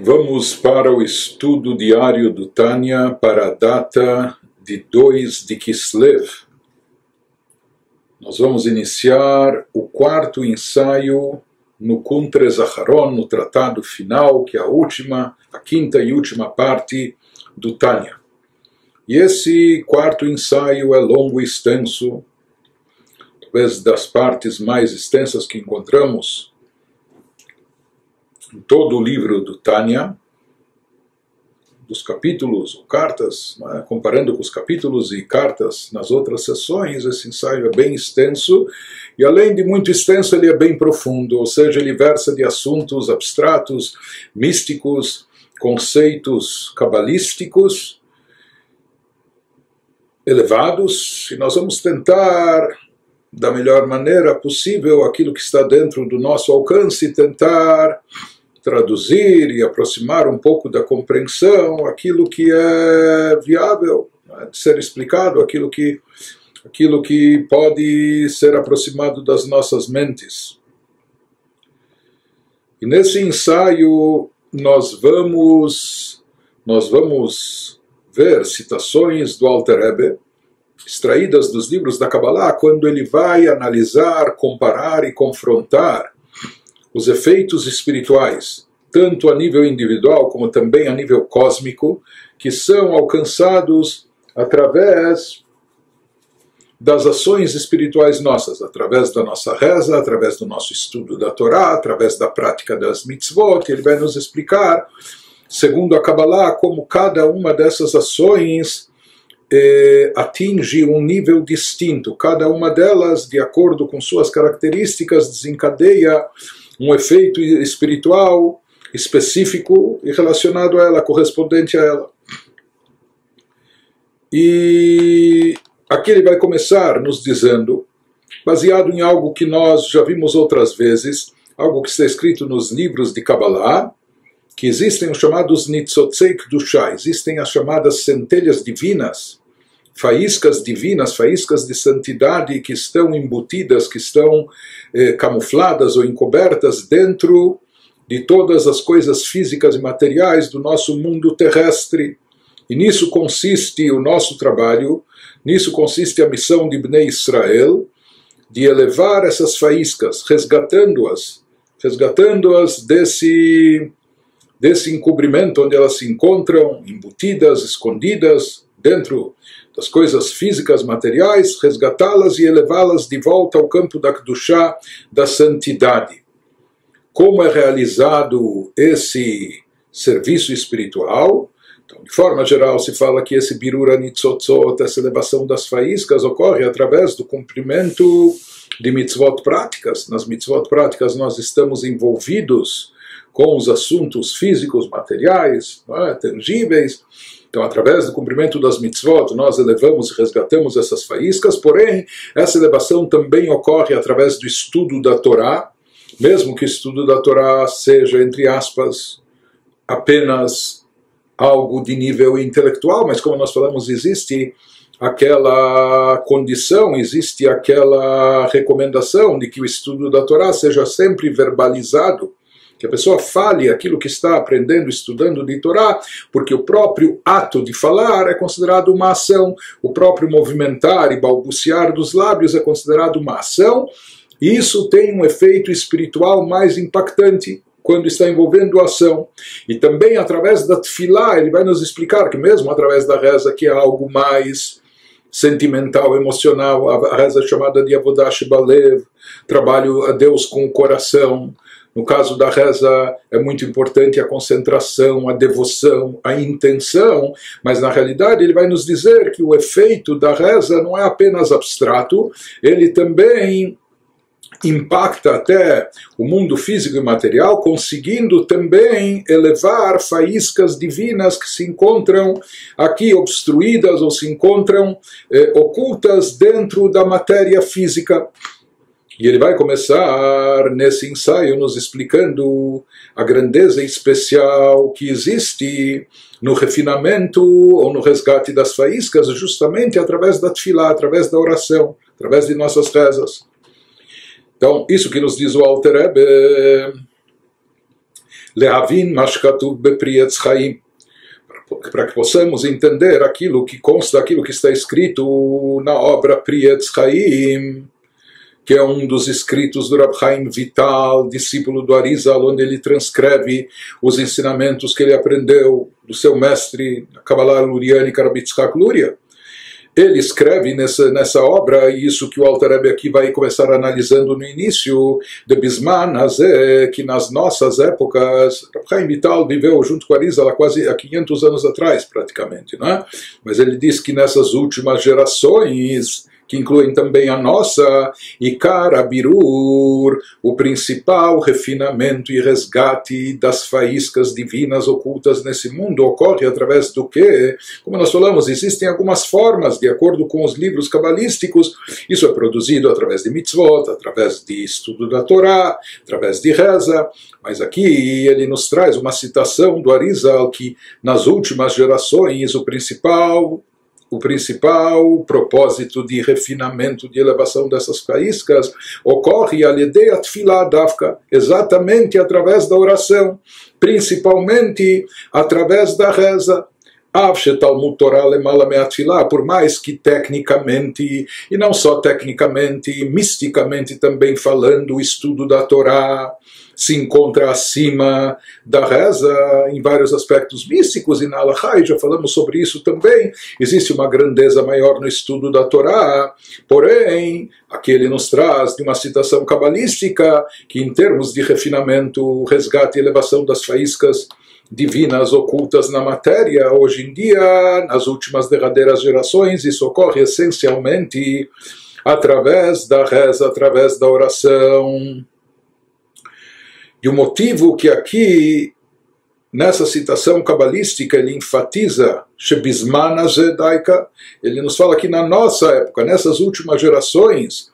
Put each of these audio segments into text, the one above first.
Vamos para o estudo diário do Tânia para a data de 2 de Kislev. Nós vamos iniciar o quarto ensaio no Kuntres Acharon, no tratado final, que é a quinta e última parte do Tânia. E esse quarto ensaio é longo e extenso, talvez das partes mais extensas que encontramos em todo o livro do Tânia, dos capítulos ou cartas, né? Comparando com os capítulos e cartas nas outras sessões, esse ensaio é bem extenso, e além de muito extenso, ele é bem profundo, ou seja, ele versa de assuntos abstratos, místicos, conceitos cabalísticos, elevados, e nós vamos tentar, da melhor maneira possível, aquilo que está dentro do nosso alcance, tentar traduzir e aproximar um pouco da compreensão aquilo que é viável, né, de ser explicado, aquilo que pode ser aproximado das nossas mentes. E nesse ensaio nós vamos ver citações do Alter Rebbe, extraídas dos livros da Kabbalah, quando ele vai analisar, comparar e confrontar os efeitos espirituais, tanto a nível individual como também a nível cósmico, que são alcançados através das ações espirituais nossas, através da nossa reza, através do nosso estudo da Torá, através da prática das mitzvot. Ele vai nos explicar, segundo a Kabbalah, como cada uma dessas ações atinge um nível distinto. Cada uma delas, de acordo com suas características, desencadeia um efeito espiritual específico e relacionado a ela, correspondente a ela. E aqui ele vai começar nos dizendo, baseado em algo que nós já vimos outras vezes, algo que está escrito nos livros de Kabbalah, que existem os chamados Nitzotzei Kedushá, existem as chamadas centelhas divinas, faíscas divinas, faíscas de santidade que estão embutidas, que estão camufladas ou encobertas dentro de todas as coisas físicas e materiais do nosso mundo terrestre. E nisso consiste o nosso trabalho, nisso consiste a missão de Bnei Israel, de elevar essas faíscas, resgatando-as desse encobrimento onde elas se encontram, embutidas, escondidas, dentro das coisas físicas, materiais, resgatá-las e elevá-las de volta ao campo da Kedushá, da santidade. Como é realizado esse serviço espiritual? Então, de forma geral, se fala que esse birura nitzotzot, essa elevação das faíscas, ocorre através do cumprimento de mitzvot práticas. Nas mitzvot práticas nós estamos envolvidos com os assuntos físicos, materiais, tangíveis. Então, através do cumprimento das mitzvot, nós elevamos e resgatamos essas faíscas, porém, essa elevação também ocorre através do estudo da Torá, mesmo que o estudo da Torá seja, entre aspas, apenas algo de nível intelectual, mas como nós falamos, existe aquela condição, existe aquela recomendação de que o estudo da Torá seja sempre verbalizado, que a pessoa fale aquilo que está aprendendo, estudando de Torá, porque o próprio ato de falar é considerado uma ação, o próprio movimentar e balbuciar dos lábios é considerado uma ação, e isso tem um efeito espiritual mais impactante quando está envolvendo a ação. E também através da tefilá, ele vai nos explicar que mesmo através da reza, que é algo mais sentimental, emocional, a reza chamada de Avodah Shebalev, trabalho a Deus com o coração. No caso da reza é muito importante a concentração, a devoção, a intenção, mas na realidade ele vai nos dizer que o efeito da reza não é apenas abstrato, ele também impacta até o mundo físico e material, conseguindo também elevar faíscas divinas que se encontram aqui obstruídas ou se encontram ocultas dentro da matéria física. E ele vai começar nesse ensaio nos explicando a grandeza especial que existe no refinamento ou no resgate das faíscas, justamente através da tefilá, através da oração, através de nossas rezas. Então, isso que nos diz o Alter Rebbe, Lehavin mashkatuv bepri etz chaim, para que possamos entender aquilo que consta, aquilo que está escrito na obra Pri Etz Chaim, que é um dos escritos do Rab Chaim Vital, discípulo do Arizal, onde ele transcreve os ensinamentos que ele aprendeu do seu mestre, Kabbalah Lurianica, Rabbi Yitzhak Luria. Ele escreve nessa obra, e isso que o Alter Rebbe aqui vai começar analisando no início, de Bisman Hazeh, que nas nossas épocas, Rab Chaim Vital viveu junto com Arizal há quase 500 anos atrás, praticamente, né? Mas ele diz que nessas últimas gerações, que incluem também a nossa, Ikar Abirur, o principal refinamento e resgate das faíscas divinas ocultas nesse mundo, ocorre através do que? Como nós falamos, existem algumas formas, de acordo com os livros cabalísticos, isso é produzido através de mitzvot, através de estudo da Torá, através de reza, mas aqui ele nos traz uma citação do Arizal, que nas últimas gerações o principal propósito de refinamento, de elevação dessas faíscas ocorre exatamente através da oração, principalmente através da reza. Por mais que tecnicamente, e não só tecnicamente, misticamente também falando, o estudo da Torá se encontra acima da reza em vários aspectos místicos, e na Halachá, e já falamos sobre isso também, existe uma grandeza maior no estudo da Torá, porém, aqui ele nos traz de uma citação cabalística, que em termos de refinamento, resgate e elevação das faíscas divinas ocultas na matéria, hoje em dia, nas últimas derradeiras gerações, isso ocorre essencialmente através da reza, através da oração. E o motivo que aqui, nessa citação cabalística, ele enfatiza Shebizman Hazeh Daika, ele nos fala que na nossa época, nessas últimas gerações,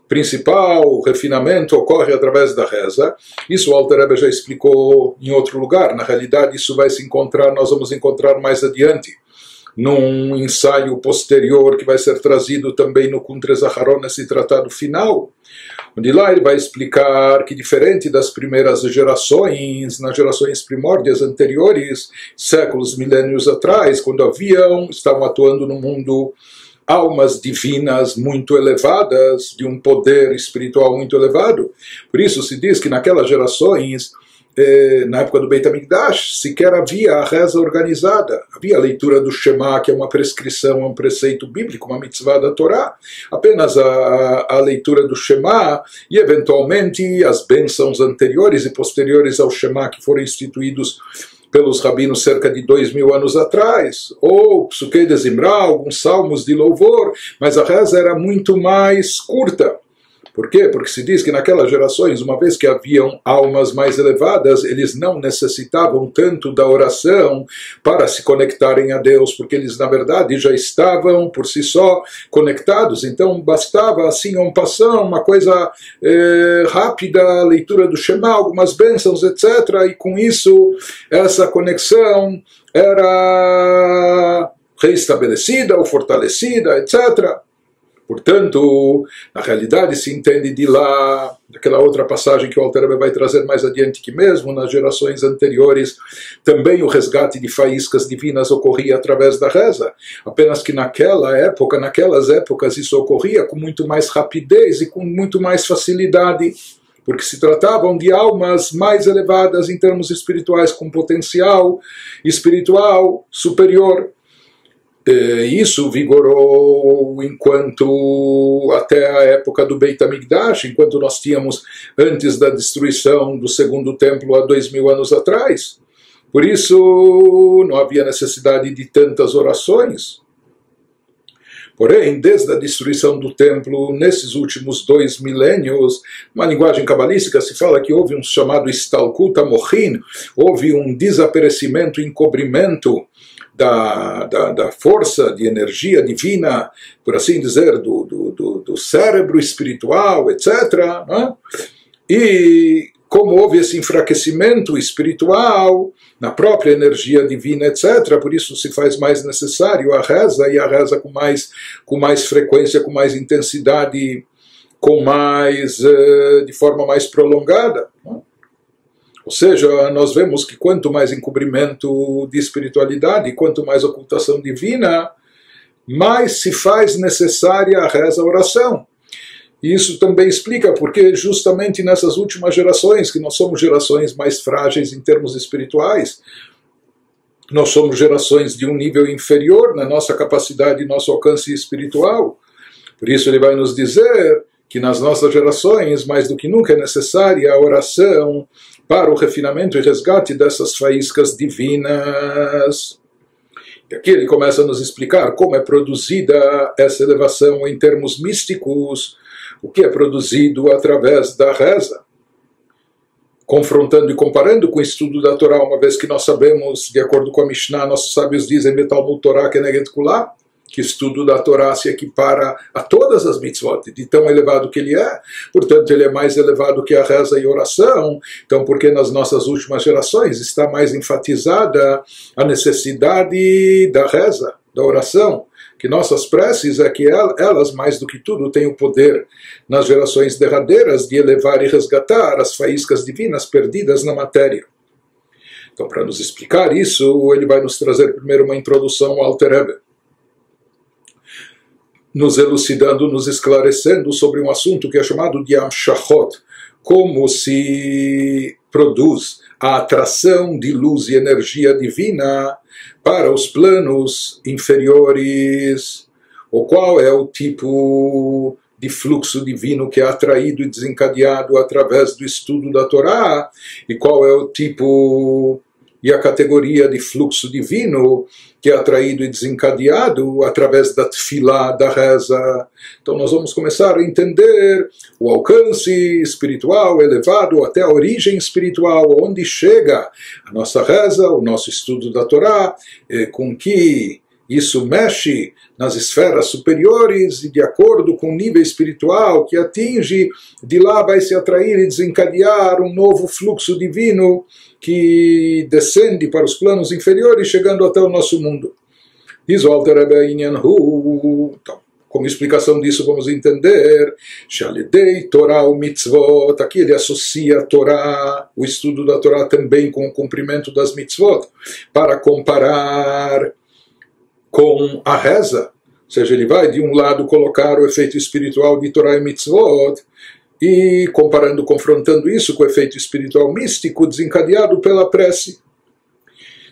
principal refinamento ocorre através da reza. Isso o Alter Rebbe já explicou em outro lugar. Na realidade, isso vai se encontrar, nós vamos encontrar mais adiante, num ensaio posterior que vai ser trazido também no Kuntres Aharon, nesse tratado final, onde lá ele vai explicar que, diferente das primeiras gerações, nas gerações primórdias anteriores, séculos, milênios atrás, quando estavam atuando no mundo almas divinas muito elevadas, de um poder espiritual muito elevado. Por isso se diz que naquelas gerações, na época do Beit HaMikdash, sequer havia a reza organizada. Havia a leitura do Shema, que é uma prescrição, um preceito bíblico, uma mitzvah da Torá. Apenas a leitura do Shema e, eventualmente, as bênçãos anteriores e posteriores ao Shema, que foram instituídos pelos rabinos cerca de 2000 anos atrás, ou Psukei de Zimra, alguns salmos de louvor, mas a reza era muito mais curta. Por quê? Porque se diz que naquelas gerações, uma vez que haviam almas mais elevadas, eles não necessitavam tanto da oração para se conectarem a Deus, porque eles, na verdade, já estavam por si só conectados. Então, bastava, assim, um passão, uma coisa rápida, a leitura do Shema, algumas bênçãos, etc. E com isso, essa conexão era reestabelecida ou fortalecida, etc. Portanto, na realidade se entende de lá, daquela outra passagem que o Alter Rebbe vai trazer mais adiante, que mesmo nas gerações anteriores também o resgate de faíscas divinas ocorria através da reza, apenas que naquelas épocas isso ocorria com muito mais rapidez e com muito mais facilidade, porque se tratavam de almas mais elevadas em termos espirituais, com potencial espiritual superior. Isso vigorou até a época do Beit HaMikdash, enquanto nós tínhamos antes da destruição do segundo templo há 2000 anos atrás. Por isso não havia necessidade de tantas orações. Porém, desde a destruição do templo, nesses últimos 2 milênios, uma linguagem cabalística se fala que houve um chamado Istalkut HaMochin, houve um desaparecimento, encobrimento da força de energia divina, por assim dizer, do cérebro espiritual, etc. Né? E como houve esse enfraquecimento espiritual na própria energia divina, etc., por isso se faz mais necessário a reza, e a reza com mais frequência, com mais intensidade, de forma mais prolongada. Né? Ou seja, nós vemos que quanto mais encobrimento de espiritualidade, quanto mais ocultação divina, mais se faz necessária a reza, a oração. E isso também explica porque justamente nessas últimas gerações, que nós somos gerações mais frágeis em termos espirituais, nós somos gerações de um nível inferior na nossa capacidade, nosso alcance espiritual. Por isso ele vai nos dizer que nas nossas gerações, mais do que nunca, é necessária a oração para o refinamento e resgate dessas faíscas divinas. E aqui ele começa a nos explicar como é produzida essa elevação em termos místicos, o que é produzido através da reza, confrontando e comparando com o estudo da Torá, uma vez que nós sabemos, de acordo com a Mishnah, nossos sábios dizem Betalmud Torah Keneged Kulah, que o estudo da Torá se equipara a todas as mitzvot, de tão elevado que ele é, portanto ele é mais elevado que a reza e oração, então porque nas nossas últimas gerações está mais enfatizada a necessidade da reza, da oração, que nossas preces é que elas, mais do que tudo, têm o poder nas gerações derradeiras de elevar e resgatar as faíscas divinas perdidas na matéria. Então, para nos explicar isso, ele vai nos trazer primeiro uma introdução ao Alter Rebbe, nos elucidando, nos esclarecendo sobre um assunto que é chamado de Amshachot, como se produz a atração de luz e energia divina para os planos inferiores, ou qual é o tipo de fluxo divino que é atraído e desencadeado através do estudo da Torá, e qual é o tipo e a categoria de fluxo divino que é atraído e desencadeado através da tefilá, da reza. Então nós vamos começar a entender o alcance espiritual elevado até a origem espiritual, onde chega a nossa reza, o nosso estudo da Torá, com que isso mexe nas esferas superiores e de acordo com o nível espiritual que atinge, de lá vai se atrair e desencadear um novo fluxo divino que descende para os planos inferiores, chegando até o nosso mundo. Diz o Alter Rebbe Inyan Hu. Então, como explicação disso, vamos entender Shalidei Torah o Mitzvot. Aqui ele associa a Torá, o estudo da Torá também com o cumprimento das mitzvot, para comparar com a reza. Ou seja, ele vai de um lado colocar o efeito espiritual de Torá e mitzvot, e comparando, confrontando isso com o efeito espiritual místico desencadeado pela prece.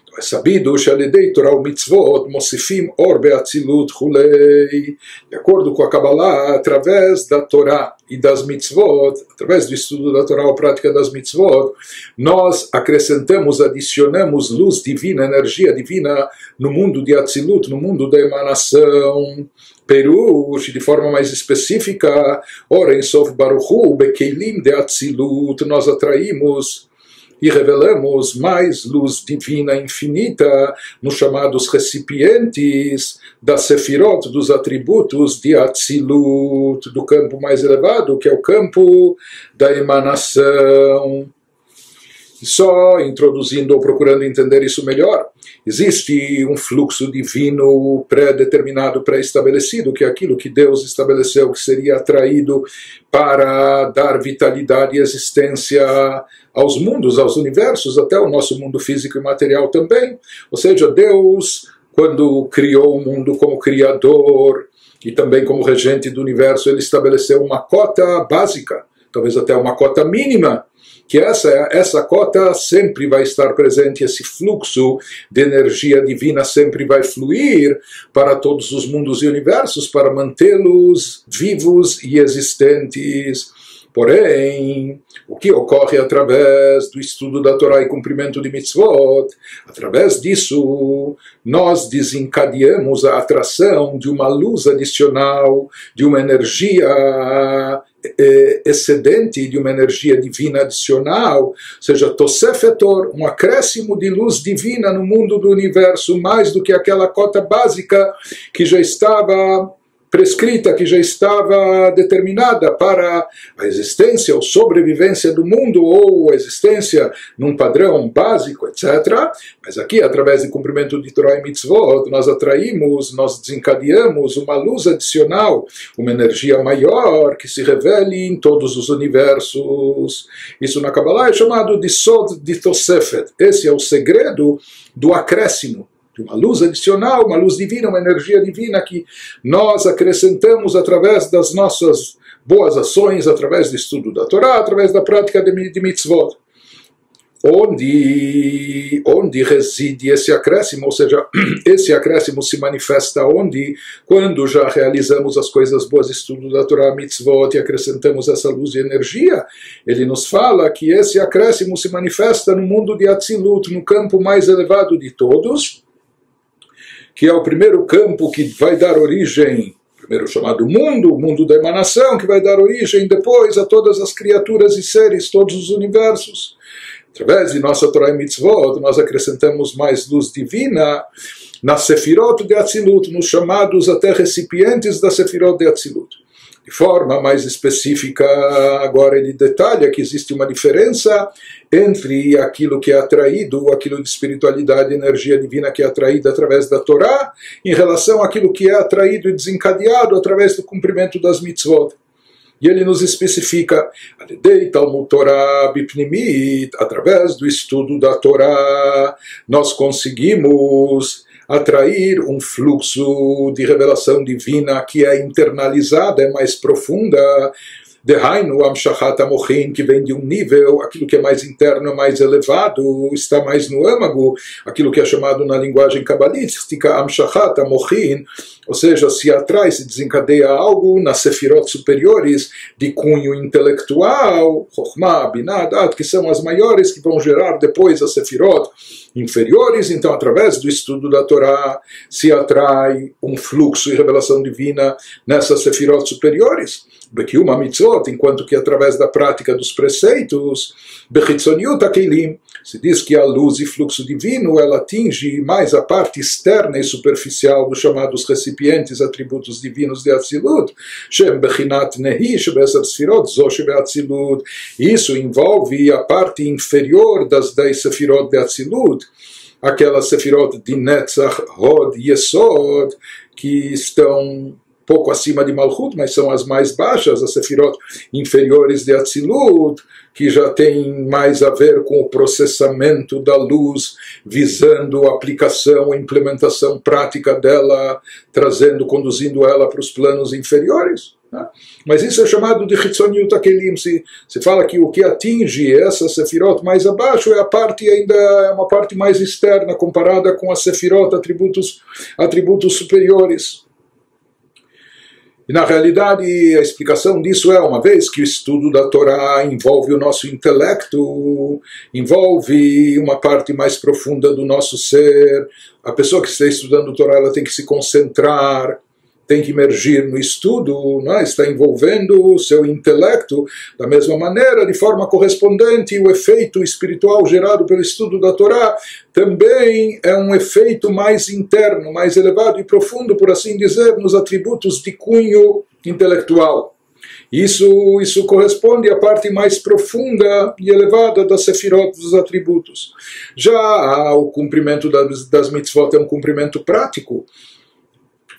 Então é sabido, Shalidei Torah o Mitzvot, Mosifim Or Beatzilut Hulei. De acordo com a Kabbalah, através da Torá e das mitzvot, através do estudo da Torá ou prática das mitzvot, nós acrescentamos, adicionamos luz divina, energia divina no mundo de Atzilut, no mundo da emanação. Perush, de forma mais específica, Oren Sof Baruchu, Bekeilim de Atzilut, nós atraímos e revelamos mais luz divina infinita nos chamados recipientes das sefirot, dos atributos de Atzilut, do campo mais elevado, que é o campo da emanação. E só introduzindo ou procurando entender isso melhor, existe um fluxo divino pré-determinado, pré-estabelecido, que é aquilo que Deus estabeleceu que seria atraído para dar vitalidade e existência aos mundos, aos universos, até o nosso mundo físico e material também. Ou seja, Deus, quando criou o mundo como criador e também como regente do universo, ele estabeleceu uma cota básica, talvez até uma cota mínima, que essa cota sempre vai estar presente, esse fluxo de energia divina sempre vai fluir para todos os mundos e universos, para mantê-los vivos e existentes. Porém, o que ocorre através do estudo da Torá e cumprimento de mitzvot, através disso, nós desencadeamos a atração de uma luz adicional, de uma energia excedente, de uma energia divina adicional, ou seja, Tosefetor, um acréscimo de luz divina no mundo do universo, mais do que aquela cota básica que já estava prescrita, que já estava determinada para a existência ou sobrevivência do mundo, ou a existência num padrão básico, etc. Mas aqui, através do cumprimento de Torah e Mitzvot, nós atraímos, nós desencadeamos uma luz adicional, uma energia maior que se revele em todos os universos. Isso na Kabbalah é chamado de Sod de Tosefet. Esse é o segredo do acréscimo, de uma luz adicional, uma luz divina, uma energia divina que nós acrescentamos através das nossas boas ações, através do estudo da Torá, através da prática de mitzvot. Onde reside esse acréscimo, ou seja, esse acréscimo se manifesta onde? Quando já realizamos as coisas boas, estudo da Torá, mitzvot, e acrescentamos essa luz de energia, ele nos fala que esse acréscimo se manifesta no mundo de Atzilut, no campo mais elevado de todos, que é o primeiro campo que vai dar origem, primeiro chamado mundo, o mundo da emanação, que vai dar origem depois a todas as criaturas e seres, todos os universos. Através de nossa Torá e Mitzvot, nós acrescentamos mais luz divina na Sefirot de Atzilut, nos chamados até recipientes da Sefirot de Atzilut. De forma mais específica, agora ele detalha que existe uma diferença entre aquilo que é atraído, aquilo de espiritualidade, energia divina que é atraída através da Torá, em relação àquilo que é atraído e desencadeado através do cumprimento das mitzvot. E ele nos especifica, através do estudo da Torá, nós conseguimos atrair um fluxo de revelação divina que é internalizada, é mais profunda. Dehainu Amshachat Amochin, que vem de um nível, aquilo que é mais interno, mais elevado, está mais no âmago, aquilo que é chamado na linguagem cabalística Amshachat Amochin, ou seja, se atrai, se desencadeia algo nas sefirot superiores de cunho intelectual, Chokhmah, Binah, Dat, que são as maiores, que vão gerar depois as sefirot inferiores. Então, através do estudo da Torá, se atrai um fluxo de revelação divina nessas sefirot superiores. Bekiuma mitzvot, enquanto que através da prática dos preceitos, bechitzoniut hakelim, se diz que a luz e fluxo divino ela atinge mais a parte externa e superficial dos chamados recipientes, atributos divinos de Atzilut, shem bechinat nehi shebesar sfirot zo shebeatzilut. Isso envolve a parte inferior das 10 sefirot de Atzilut, aquelas sefirot de Netzach, Hod e Yesod, que estão pouco acima de Malchut, mas são as mais baixas, as sefirot inferiores de Atzilut, que já tem mais a ver com o processamento da luz, visando a aplicação, a implementação prática dela, conduzindo ela para os planos inferiores. Né? Mas isso é chamado de Chitzoniut HaKelim. Se fala que o que atinge essa sefirot mais abaixo é a parte ainda é uma parte mais externa comparada com a sefirot, atributos superiores. E na realidade a explicação disso é, uma vez que o estudo da Torá envolve o nosso intelecto, envolve uma parte mais profunda do nosso ser, a pessoa que está estudando Torá ela tem que se concentrar, tem que emergir no estudo, né? Está envolvendo o seu intelecto da mesma maneira, de forma correspondente. O efeito espiritual gerado pelo estudo da Torá também é um efeito mais interno, mais elevado e profundo, por assim dizer, nos atributos de cunho intelectual. Isso corresponde à parte mais profunda e elevada das sefirot, dos atributos. Já o cumprimento das mitzvot é um cumprimento prático,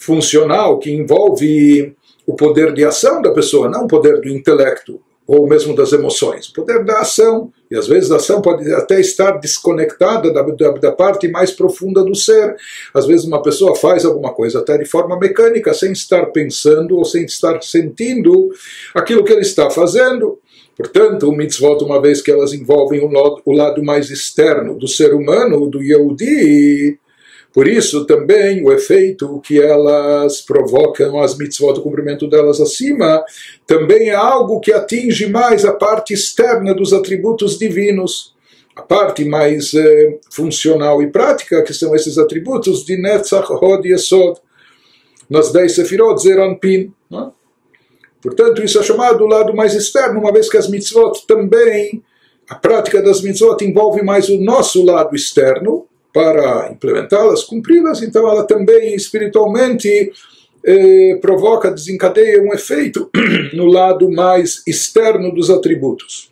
funcional, que envolve o poder de ação da pessoa, não o poder do intelecto, ou mesmo das emoções. O poder da ação, e às vezes a ação pode até estar desconectada da parte mais profunda do ser. Às vezes uma pessoa faz alguma coisa até de forma mecânica, sem estar pensando ou sem estar sentindo aquilo que ele está fazendo. Portanto, o mitzvot, uma vez que elas envolvem o lado mais externo do ser humano, do Yehudi, por isso também o efeito que elas provocam, as mitzvot, o cumprimento delas acima, também é algo que atinge mais a parte externa dos atributos divinos. A parte mais funcional e prática, que são esses atributos de Netzach, Hod e Yesod, nas 10 sefirot, Zer Anpin. Portanto, isso é chamado o lado mais externo, uma vez que as mitzvot também, a prática das mitzvot envolve mais o nosso lado externo, para implementá-las, cumpri-las, então ela também espiritualmente provoca, desencadeia um efeito no lado mais externo dos atributos.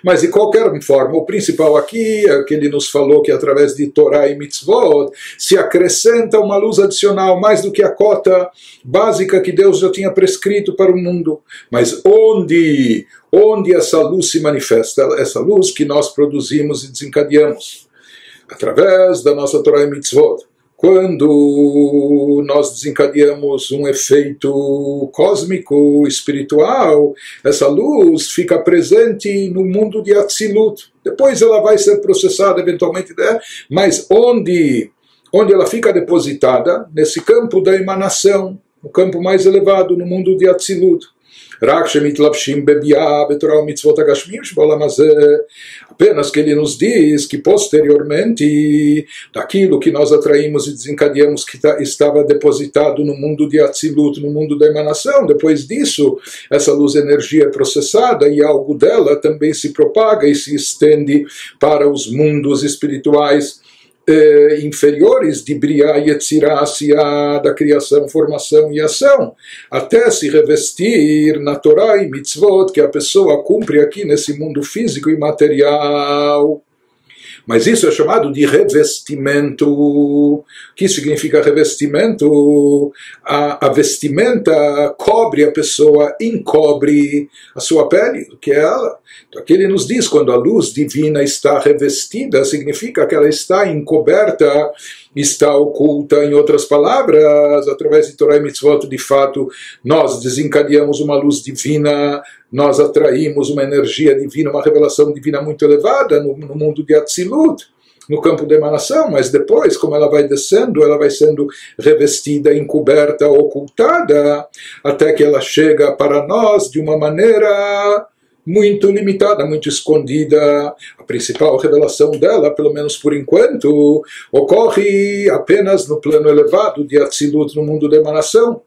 Mas, de qualquer forma, o principal aqui é que ele nos falou que através de Torá e Mitzvot se acrescenta uma luz adicional, mais do que a cota básica que Deus já tinha prescrito para o mundo. Mas onde essa luz se manifesta? Essa luz que nós produzimos e desencadeamos através da nossa Torá e Mitzvot. Quando nós desencadeamos um efeito cósmico, espiritual, essa luz fica presente no mundo de Atzilut. Depois ela vai ser processada eventualmente, mas onde ela fica depositada? Nesse campo da emanação, no campo mais elevado, no mundo de Atzilut. Apenas que ele nos diz que posteriormente daquilo que nós atraímos e desencadeamos que estava depositado no mundo de Atzilut, no mundo da emanação, depois disso essa luz energia é processada e algo dela também se propaga e se estende para os mundos espirituais inferiores de Briá e Yetzirá, da criação, formação e ação, até se revestir na Torá e Mitzvot que a pessoa cumpre aqui nesse mundo físico e material. Mas isso é chamado de revestimento. O que significa revestimento? A vestimenta cobre a pessoa, encobre a sua pele, que é ela. Então aqui ele nos diz, quando a luz divina está revestida, significa que ela está encoberta, está oculta. Em outras palavras, através de Torá e Mitzvot, de fato, nós desencadeamos uma luz divina, nós atraímos uma energia divina, uma revelação divina muito elevada no mundo de Atzilut, no campo da emanação, mas depois, como ela vai descendo, ela vai sendo revestida, encoberta, ocultada, até que ela chega para nós de uma maneira muito limitada, muito escondida. A principal revelação dela, pelo menos por enquanto, ocorre apenas no plano elevado de Atzilut, no mundo da emanação.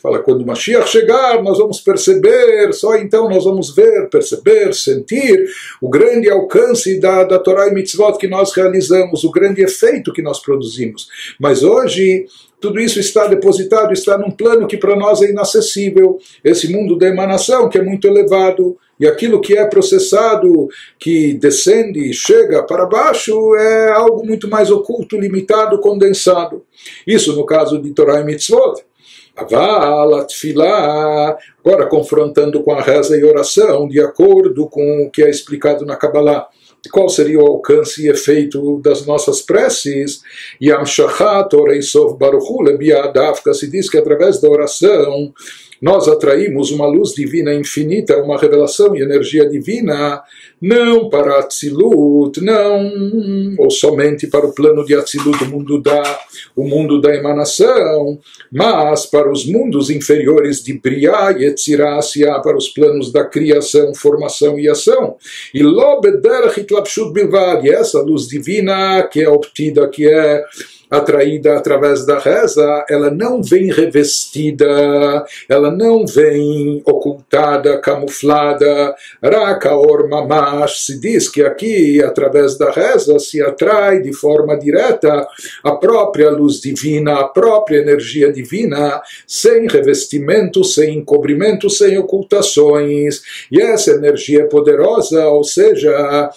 Fala, quando o Mashiach chegar, nós vamos perceber, só então nós vamos ver, perceber, sentir o grande alcance da Torá e Mitzvot que nós realizamos, o grande efeito que nós produzimos. Mas hoje, tudo isso está depositado, está num plano que para nós é inacessível, esse mundo da emanação que é muito elevado, e aquilo que é processado, que descende e chega para baixo, é algo muito mais oculto, limitado, condensado. Isso no caso de Torá e Mitzvot. Aval, Tfilah, agora confrontando com a reza e oração, de acordo com o que é explicado na Kabbalah, qual seria o alcance e efeito das nossas preces, Yam Shachat Orei Sof Baruch Hu Lebiadavka, se diz que através da oração nós atraímos uma luz divina infinita, uma revelação e energia divina, não para Atzilut, não, ou somente para o plano de Atzilut, o mundo da emanação, mas para os mundos inferiores de Briá e Yetzirá, para os planos da criação, formação e ação. E Lobederach Hitlapshut Bilvad, e essa luz divina que é obtida, que é atraída através da reza, ela não vem revestida, ela não vem ocultada, camuflada. Rakaor Mamash, se diz que aqui, através da reza, se atrai de forma direta a própria luz divina, a própria energia divina, sem revestimento, sem encobrimento, sem ocultações. E essa energia é poderosa, ou seja,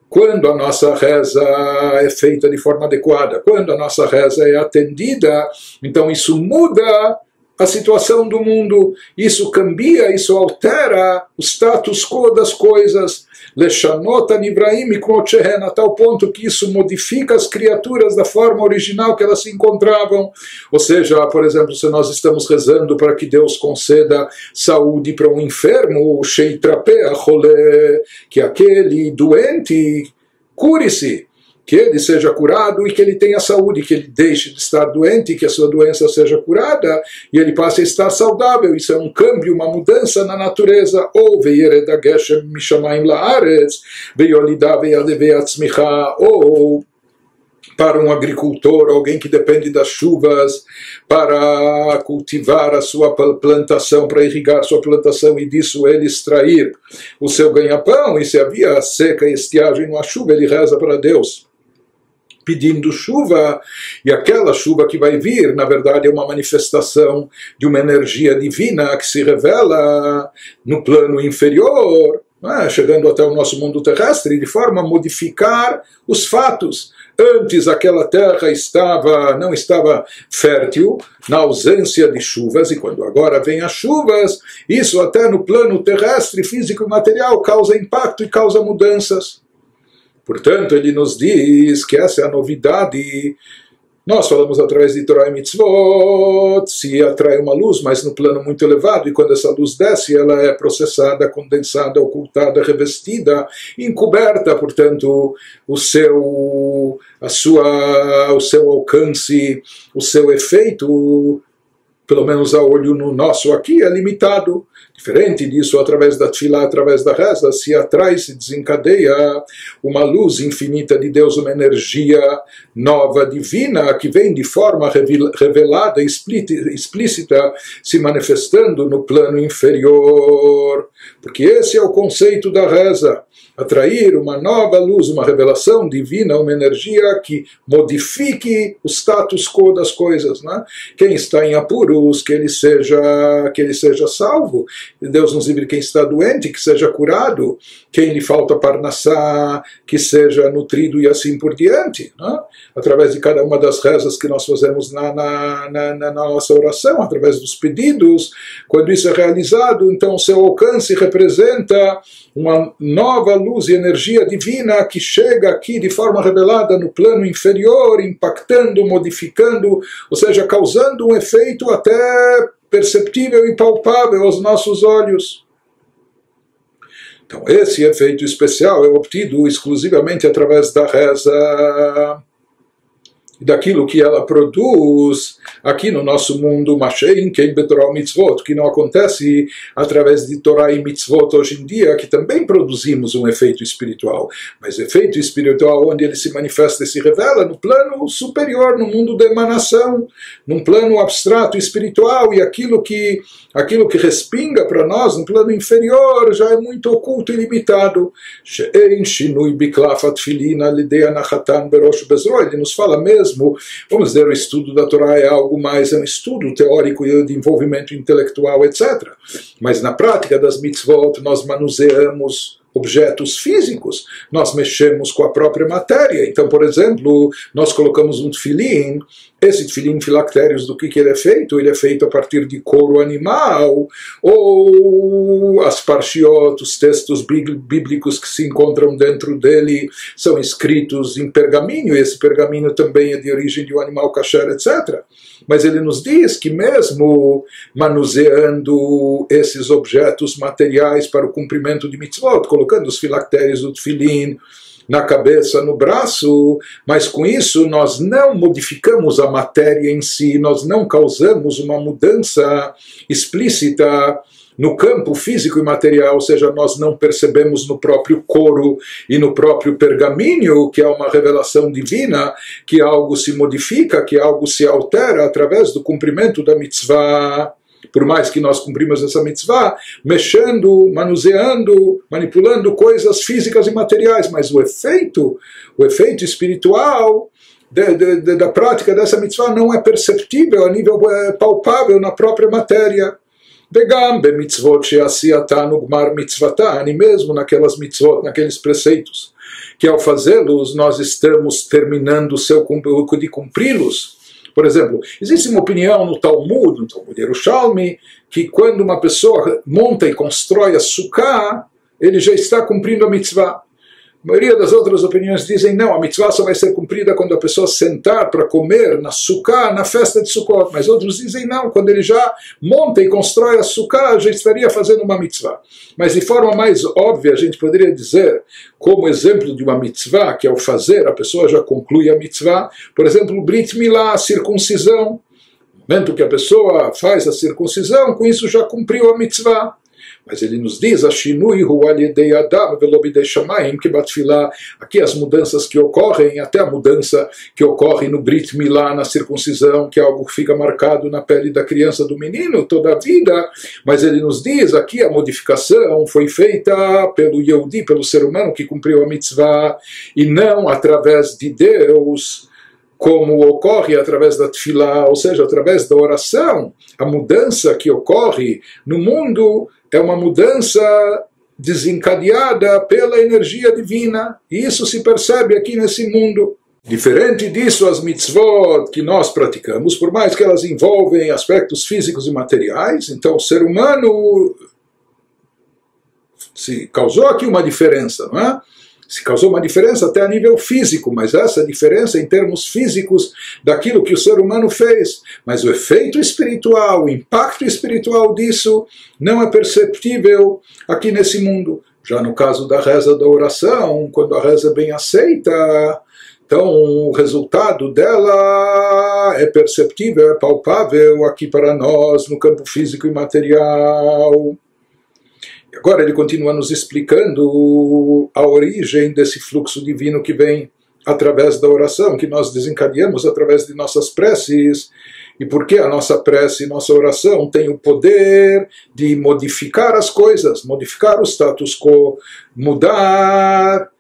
quando a nossa reza é feita de forma adequada, quando a nossa reza é atendida, então isso muda a situação do mundo, isso cambia, isso altera o status quo das coisas. Leshanot Anivraim Mikmotchehen, a tal ponto que isso modifica as criaturas da forma original que elas se encontravam. Ou seja, por exemplo, se nós estamos rezando para que Deus conceda saúde para um enfermo, Sheitrapeh Acholeh, que aquele doente cure-se, que ele seja curado e que ele tenha saúde, que ele deixe de estar doente, que a sua doença seja curada e ele passe a estar saudável. Isso é um câmbio, uma mudança na natureza. Ou ve'yered geshem mishamayim la'aretz ve'yolidah ve'yadeh atzmicha, ou para um agricultor, alguém que depende das chuvas para cultivar a sua plantação, para irrigar sua plantação e disso ele extrair o seu ganha-pão, e se havia seca e estiagem, não há chuva, ele reza para Deus pedindo chuva, e aquela chuva que vai vir, na verdade, é uma manifestação de uma energia divina que se revela no plano inferior, chegando até o nosso mundo terrestre, de forma a modificar os fatos. Antes aquela terra não estava fértil, na ausência de chuvas, e quando agora vem as chuvas, isso até no plano terrestre, físico e material, causa impacto e causa mudanças. Portanto, ele nos diz que essa é a novidade. Nós falamos através de Torah e Mitzvot, se atrai uma luz, mas no plano muito elevado, e quando essa luz desce, ela é processada, condensada, ocultada, revestida, encoberta, portanto, o seu alcance, o seu efeito, pelo menos a olho no nosso aqui, é limitado. Diferente disso, através da tefilá, através da reza, se atrai, se desencadeia uma luz infinita de Deus, uma energia nova, divina, que vem de forma revelada, explícita, se manifestando no plano inferior. Porque esse é o conceito da reza. Atrair uma nova luz, uma revelação divina, uma energia que modifique o status quo das coisas. Né? Quem está em apuros, que ele seja salvo. Deus nos livre, quem está doente, que seja curado. Quem lhe falta parnassá, que seja nutrido e assim por diante. Né? Através de cada uma das rezas que nós fazemos na nossa oração, através dos pedidos, quando isso é realizado, então o seu alcance representa uma nova luz e energia divina que chega aqui de forma revelada no plano inferior, impactando, modificando, ou seja, causando um efeito até perceptível e palpável aos nossos olhos. Então esse efeito especial é obtido exclusivamente através da reza, daquilo que ela produz aqui no nosso mundo, que não acontece através de Torá e Mitzvot hoje em dia, que também produzimos um efeito espiritual, mas efeito espiritual onde ele se manifesta e se revela no plano superior, no mundo da emanação, num plano abstrato espiritual, e aquilo que respinga para nós no plano inferior já é muito oculto e limitado. Ele nos fala mesmo, vamos dizer, o estudo da Torá é algo mais, é um estudo teórico e de envolvimento intelectual, etc. Mas na prática das mitzvot nós manuseamos objetos físicos, nós mexemos com a própria matéria. Então, por exemplo, nós colocamos um tefilim, esse tefilim filactérios, do que ele é feito? Ele é feito a partir de couro animal, ou as parshiot, os textos bíblicos que se encontram dentro dele, são escritos em pergaminho, e esse pergaminho também é de origem de um animal kasher, etc. Mas ele nos diz que mesmo manuseando esses objetos materiais para o cumprimento de mitzvot, colocando os filactérios do tefilim na cabeça, no braço, mas com isso nós não modificamos a matéria em si, nós não causamos uma mudança explícita no campo físico e material, ou seja, nós não percebemos no próprio couro e no próprio pergaminho, que é uma revelação divina, que algo se modifica, que algo se altera através do cumprimento da mitzvah. Por mais que nós cumprimos essa mitzvah, mexendo, manuseando, manipulando coisas físicas e materiais, mas o efeito espiritual da prática dessa mitzvah não é perceptível a nível palpável na própria matéria. וגם במצוות שעשייתן וגמר מצוותן, e mesmo naquelas mitzvot, naqueles preceitos, que ao fazê-los nós estamos terminando o seu de cumpri-los. Por exemplo, existe uma opinião no Talmud Yerushalmi, que quando uma pessoa monta e constrói a sukkah, ele já está cumprindo a mitzvah. A maioria das outras opiniões dizem não, a mitzvah só vai ser cumprida quando a pessoa sentar para comer na sukkah, na festa de Sukkot. Mas outros dizem não, quando ele já monta e constrói a sukkah, já estaria fazendo uma mitzvah. Mas de forma mais óbvia, a gente poderia dizer, como exemplo de uma mitzvah, que ao fazer a pessoa já conclui a mitzvah, por exemplo, Brit Milá, a circuncisão. No momento que a pessoa faz a circuncisão, com isso já cumpriu a mitzvah. Mas ele nos diz, Ashinui hu al yedei adam velo bidei shamayim que batfilah. Aqui as mudanças que ocorrem, até a mudança que ocorre no Brit Milá, na circuncisão, que é algo que fica marcado na pele da criança, do menino, toda a vida. Mas ele nos diz, aqui a modificação foi feita pelo Yehudi, pelo ser humano que cumpriu a mitzvah, e não através de Deus, como ocorre através da tefilá, ou seja, através da oração. A mudança que ocorre no mundo é uma mudança desencadeada pela energia divina, e isso se percebe aqui nesse mundo. Diferente disso, as mitzvot que nós praticamos, por mais que elas envolvem aspectos físicos e materiais, então o ser humano se causou aqui uma diferença, não é? Se causou uma diferença até a nível físico, mas essa diferença em termos físicos daquilo que o ser humano fez. Mas o efeito espiritual, o impacto espiritual disso não é perceptível aqui nesse mundo. Já no caso da reza da oração, quando a reza é bem aceita, então o resultado dela é perceptível, é palpável aqui para nós, no campo físico e material. Agora ele continua nos explicando a origem desse fluxo divino que vem através da oração, que nós desencadeamos através de nossas preces, e por que a nossa prece, nossa oração tem o poder de modificar as coisas, modificar o status quo, mudar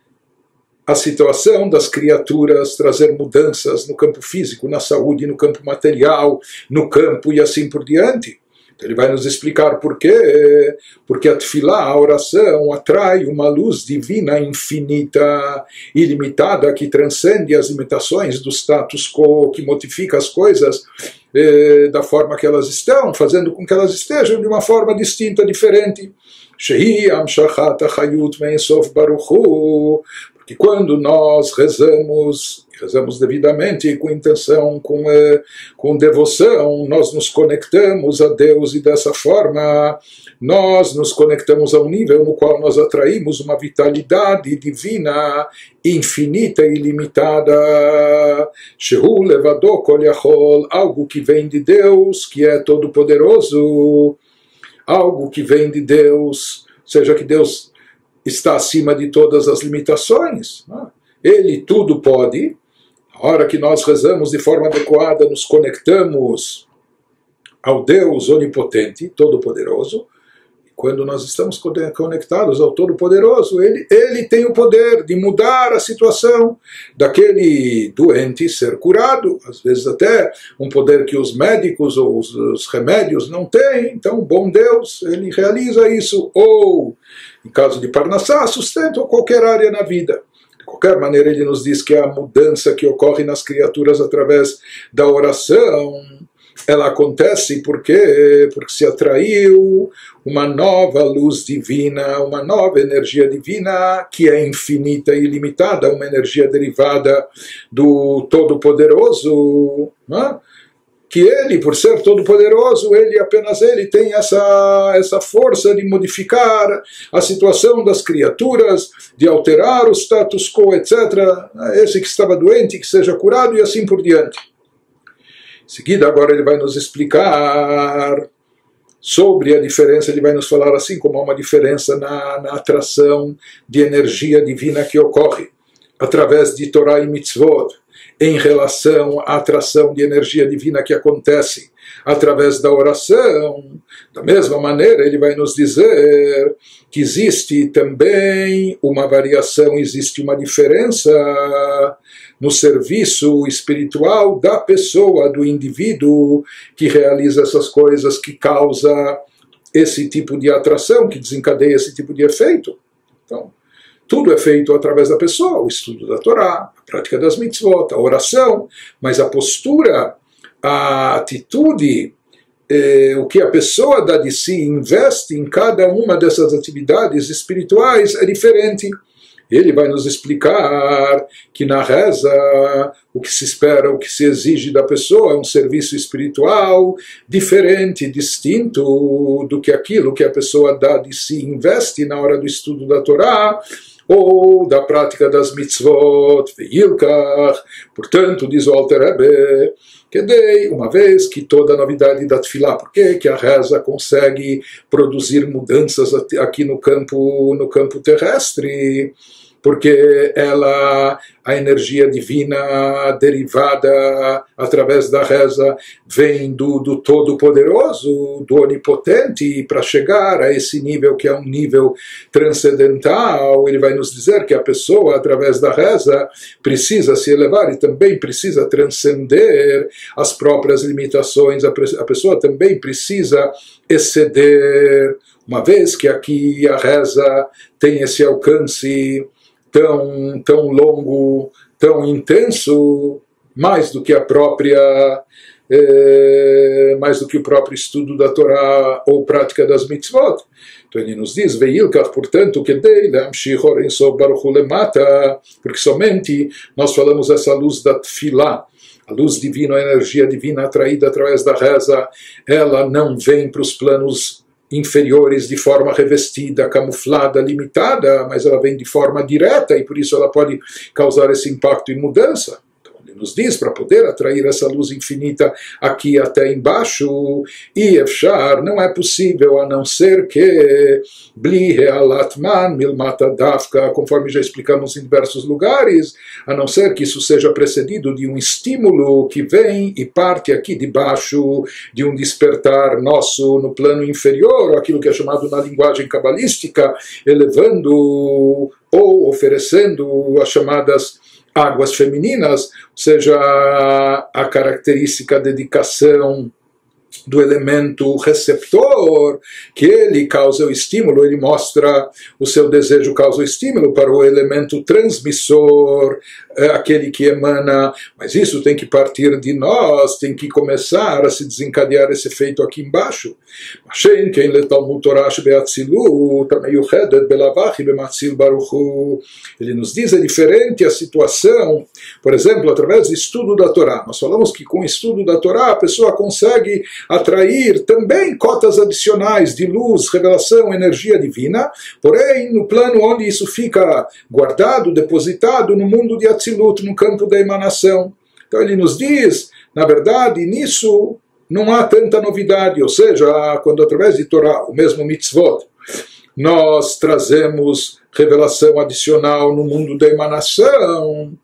a situação das criaturas, trazer mudanças no campo físico, na saúde, no campo material, no campo e assim por diante. Ele vai nos explicar por quê. Porque a tefilá, a oração, atrai uma luz divina infinita, ilimitada, que transcende as limitações do status quo, que modifica as coisas da forma que elas estão, fazendo com que elas estejam de uma forma distinta, diferente. Shehi amshachat achayut mein sof baruch hu. Porque quando nós rezamos devidamente, com intenção, com devoção, nós nos conectamos a Deus, e dessa forma nós nos conectamos a um nível no qual nós atraímos uma vitalidade divina infinita e ilimitada. Shehu levado kol yachol, algo que vem de Deus, que é todo-poderoso, algo que vem de Deus, ou seja, que Deus está acima de todas as limitações. Ele tudo pode. A hora que nós rezamos de forma adequada, nos conectamos ao Deus onipotente, todo-poderoso. E quando nós estamos conectados ao todo-poderoso, ele tem o poder de mudar a situação daquele doente ser curado. Às vezes até um poder que os médicos ou os remédios não têm. Então, o bom Deus, ele realiza isso. Ou, em caso de Parnassá, sustenta qualquer área na vida. De qualquer maneira, ele nos diz que a mudança que ocorre nas criaturas através da oração, ela acontece porque se atraiu uma nova luz divina, uma nova energia divina que é infinita e ilimitada, uma energia derivada do Todo-Poderoso, né? Que ele, por ser todo-poderoso, apenas ele tem essa força de modificar a situação das criaturas, de alterar o status quo, etc. Esse que estava doente, que seja curado e assim por diante. Em seguida, agora ele vai nos explicar sobre a diferença, ele vai nos falar assim como há uma diferença na atração de energia divina que ocorre através de Torá e Mitzvot, em relação à atração de energia divina que acontece através da oração. Da mesma maneira, ele vai nos dizer que existe também uma variação, existe uma diferença no serviço espiritual da pessoa, do indivíduo que realiza essas coisas, que causa esse tipo de atração, que desencadeia esse tipo de efeito. Então, tudo é feito através da pessoa, o estudo da Torá, a prática das mitzvot, a oração, mas a postura, a atitude, o que a pessoa dá de si, investe em cada uma dessas atividades espirituais é diferente. Ele vai nos explicar que na reza o que se espera, o que se exige da pessoa é um serviço espiritual diferente, distinto do que aquilo que a pessoa dá de si, investe na hora do estudo da Torá, ou da prática das mitzvot, veilkach, portanto, diz o Alter Rebbe, que dei, uma vez que toda a novidade da Tefilá, por que a reza consegue produzir mudanças aqui no campo terrestre? Porque a energia divina derivada através da reza vem do Todo-Poderoso, do Onipotente, para chegar a esse nível que é um nível transcendental. Ele vai nos dizer que a pessoa, através da reza, precisa se elevar e também precisa transcender as próprias limitações. A pessoa também precisa exceder, uma vez que aqui a reza tem esse alcance tão longo, tão intenso, mais do que o próprio estudo da Torá ou prática das mitzvot. Então ele nos diz, veilkach, portanto, que dei leamshich or ein sof baruch hu lemata, porque somente nós falamos essa luz da tefilá, a luz divina, a energia divina atraída através da reza, ela não vem para os planos inferiores de forma revestida, camuflada, limitada, mas ela vem de forma direta e por isso ela pode causar esse impacto e mudança. Então ele nos diz, para poder atrair essa luz infinita aqui até embaixo, e efshar, não é possível a não ser que bli realatman milmata dafka, conforme já explicamos em diversos lugares, a não ser que isso seja precedido de um estímulo que vem e parte aqui de baixo, de um despertar nosso no plano inferior, aquilo que é chamado na linguagem cabalística, elevando ou oferecendo as chamadas águas femininas, ou seja, a característica dedicação do elemento receptor, que ele causa o estímulo, ele mostra o seu desejo, causa o estímulo para o elemento transmissor, aquele que emana, mas isso tem que partir de nós, tem que começar a se desencadear esse efeito aqui embaixo. Ele nos diz, é diferente a situação, por exemplo, através do estudo da Torá. Nós falamos que com o estudo da Torá a pessoa consegue atrair também cotas adicionais de luz, revelação, energia divina, porém no plano onde isso fica guardado, depositado no mundo de Atzilut, no campo da emanação. Então ele nos diz, na verdade, nisso não há tanta novidade, ou seja, quando através de Torá, o mesmo mitzvot, nós trazemos revelação adicional no mundo da emanação,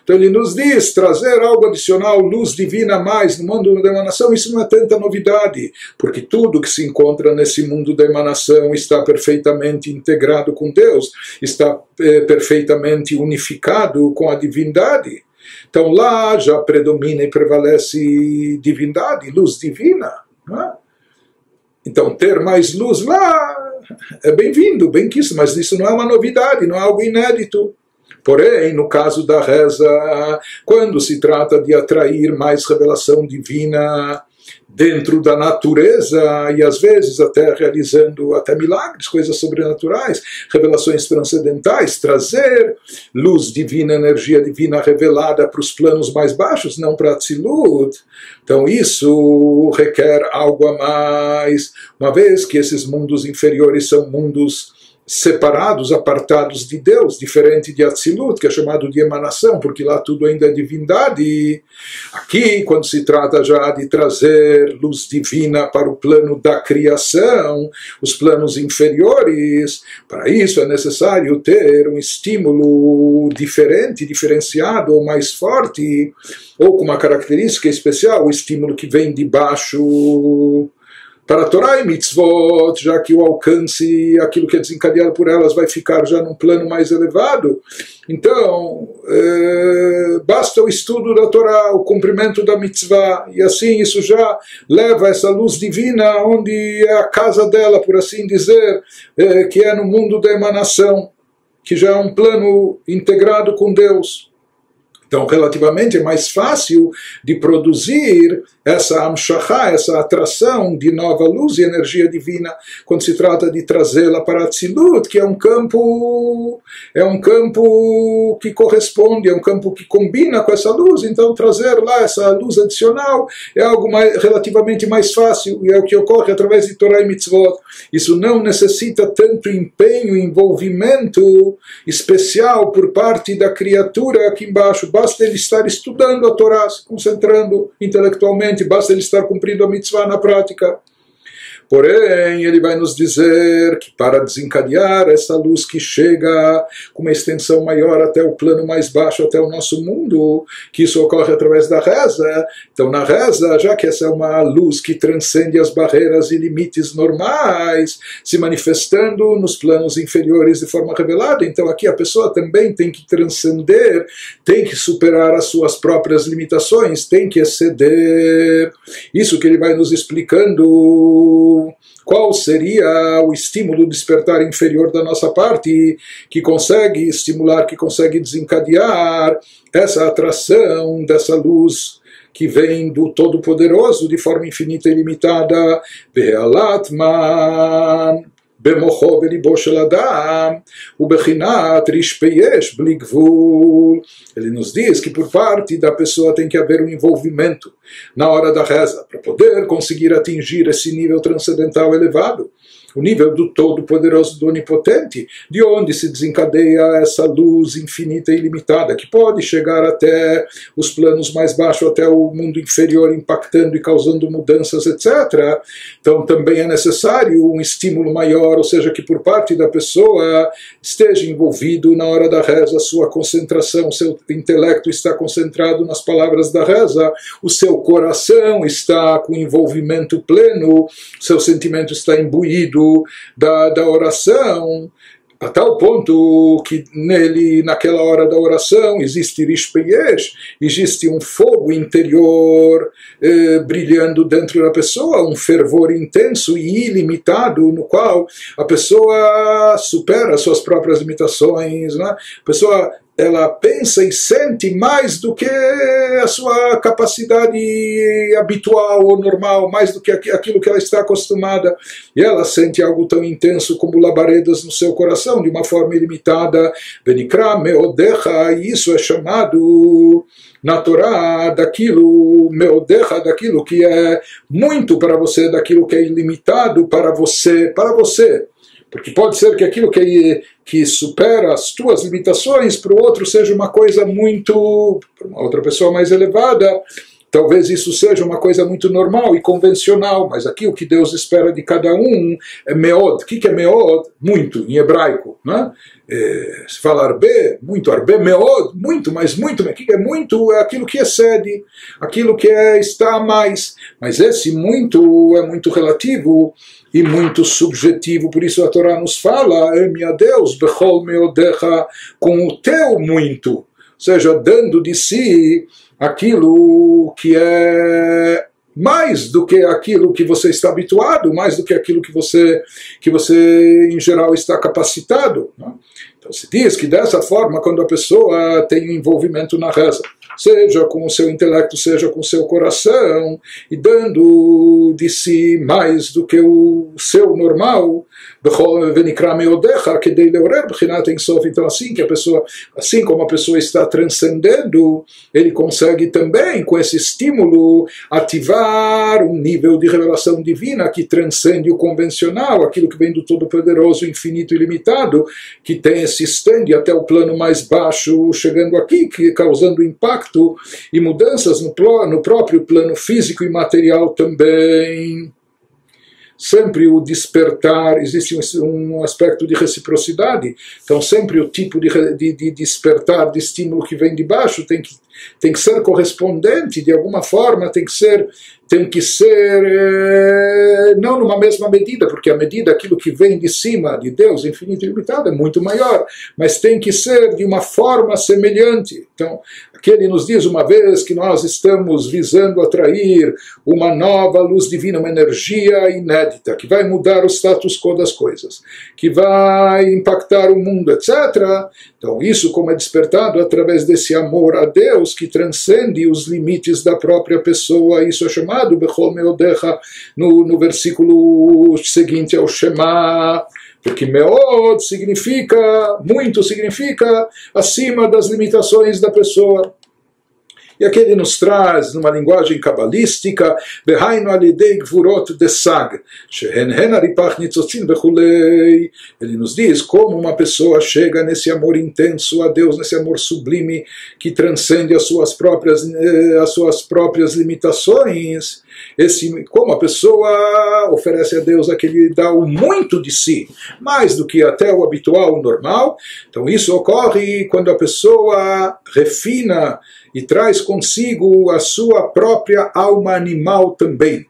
então ele nos diz, trazer algo adicional, luz divina a mais no mundo da emanação, isso não é tanta novidade, porque tudo que se encontra nesse mundo da emanação está perfeitamente integrado com Deus, está perfeitamente unificado com a divindade. Então lá já predomina e prevalece divindade, luz divina. Não é? Então ter mais luz lá é bem-vindo, bem quisto, mas isso não é uma novidade, não é algo inédito. Porém, no caso da reza, quando se trata de atrair mais revelação divina dentro da natureza, e às vezes até realizando até milagres, coisas sobrenaturais, revelações transcendentais, trazer luz divina, energia divina revelada para os planos mais baixos, não para Atzilut. Então isso requer algo a mais, uma vez que esses mundos inferiores são mundos separados, apartados de Deus, diferente de Atzilut, que é chamado de emanação, porque lá tudo ainda é divindade. Aqui, quando se trata já de trazer luz divina para o plano da criação, os planos inferiores, para isso é necessário ter um estímulo diferente, diferenciado ou mais forte, ou com uma característica especial, o estímulo que vem de baixo. Para a Torá e mitzvot, já que o alcance, aquilo que é desencadeado por elas vai ficar já num plano mais elevado, então basta o estudo da Torá, o cumprimento da mitzvah, e assim isso já leva essa luz divina onde é a casa dela, por assim dizer, que é no mundo da emanação, que já é um plano integrado com Deus. Então, relativamente, é mais fácil de produzir essa amshachá, essa atração de nova luz e energia divina, quando se trata de trazê-la para Atzilut, que é um campo que corresponde, é um campo que combina com essa luz. Então, trazer lá essa luz adicional é algo relativamente mais fácil, e é o que ocorre através de Torá e Mitzvot. Isso não necessita tanto empenho e envolvimento especial por parte da criatura aqui embaixo. Basta ele estar estudando a Torá, se concentrando intelectualmente, basta ele estar cumprindo a mitzvah na prática. Porém, ele vai nos dizer que para desencadear essa luz que chega com uma extensão maior até o plano mais baixo, até o nosso mundo, que isso ocorre através da reza. Então, na reza, já que essa é uma luz que transcende as barreiras e limites normais, se manifestando nos planos inferiores de forma revelada, então aqui a pessoa também tem que transcender, tem que superar as suas próprias limitações, tem que exceder. Isso que ele vai nos explicando. Qual seria o estímulo despertar inferior da nossa parte que consegue estimular, que consegue desencadear essa atração dessa luz que vem do Todo-Poderoso de forma infinita e ilimitada? Ve'alatman במוחו בליבו של אדם, ובחינת רשפי יש בלי גבול. Ele nos diz que por parte da pessoa tem que haver um envolvimento na hora da reza, para poder conseguir atingir esse nível transcendental elevado, o nível do Todo-Poderoso, do Onipotente, de onde se desencadeia essa luz infinita e ilimitada, que pode chegar até os planos mais baixos, até o mundo inferior, impactando e causando mudanças, etc. Então também é necessário um estímulo maior, ou seja, que por parte da pessoa esteja envolvido na hora da reza, sua concentração, seu intelecto está concentrado nas palavras da reza, o seu coração está com envolvimento pleno, seu sentimento está imbuído da oração, a tal ponto que nele, naquela hora da oração, existe rishpeyesh, existe um fogo interior brilhando dentro da pessoa, um fervor intenso e ilimitado, no qual a pessoa supera suas próprias limitações, né? A pessoa ela pensa e sente mais do que a sua capacidade habitual ou normal, mais do que aquilo que ela está acostumada. E ela sente algo tão intenso como labaredas no seu coração, de uma forma ilimitada. Venikra meodecha, e isso é chamado na Torá daquilo, meodecha, daquilo que é muito para você, daquilo que é ilimitado para você. Porque pode ser que aquilo que supera as tuas limitações para o outro seja uma coisa muito, para uma outra pessoa mais elevada, talvez isso seja uma coisa muito normal e convencional, mas aqui o que Deus espera de cada um é meod. O que é meod? Muito, em hebraico, né? Se fala arbe, muito, arbe, meod, muito, mas muito, o que é muito? É aquilo que excede, aquilo que está a mais, mas esse muito é muito relativo e muito subjetivo, por isso a Torá nos fala, meu Deus, bechol meodecha, com o teu muito, ou seja, dando de si aquilo que é mais do que aquilo que você está habituado, mais do que aquilo que você em geral está capacitado, né? Então se diz que dessa forma, quando a pessoa tem um envolvimento na reza, seja com o seu intelecto, seja com o seu coração, e dando de si mais do que o seu normal, então assim como a pessoa está transcendendo, ele consegue também, com esse estímulo, ativar um nível de revelação divina que transcende o convencional, aquilo que vem do Todo-Poderoso, infinito e ilimitado, que se estende até o plano mais baixo, chegando aqui, causando impacto e mudanças no próprio plano físico e material também. Sempre o despertar, existe um aspecto de reciprocidade, então sempre o tipo de despertar, de estímulo que vem de baixo tem que ser correspondente, de alguma forma tem tem que ser não numa mesma medida, porque a medida, aquilo que vem de cima de Deus, infinito e limitado, é muito maior, mas tem que ser de uma forma semelhante. Então, aqui ele nos diz, uma vez que nós estamos visando atrair uma nova luz divina, uma energia inédita, que vai mudar o status quo das coisas, que vai impactar o mundo, etc. Então, isso como é despertado através desse amor a Deus que transcende os limites da própria pessoa, isso é chamado Bechol Meodecha, no versículo seguinte ao Shema, porque Meod significa, muito significa, acima das limitações da pessoa. E aqui ele nos traz, numa linguagem cabalística, ele nos diz como uma pessoa chega nesse amor intenso a Deus, nesse amor sublime que transcende as suas próprias limitações. Como a pessoa oferece a Deus aquele dá o muito de si, mais do que até o habitual, o normal. Então isso ocorre quando a pessoa refina e traz consigo a sua própria alma animal também.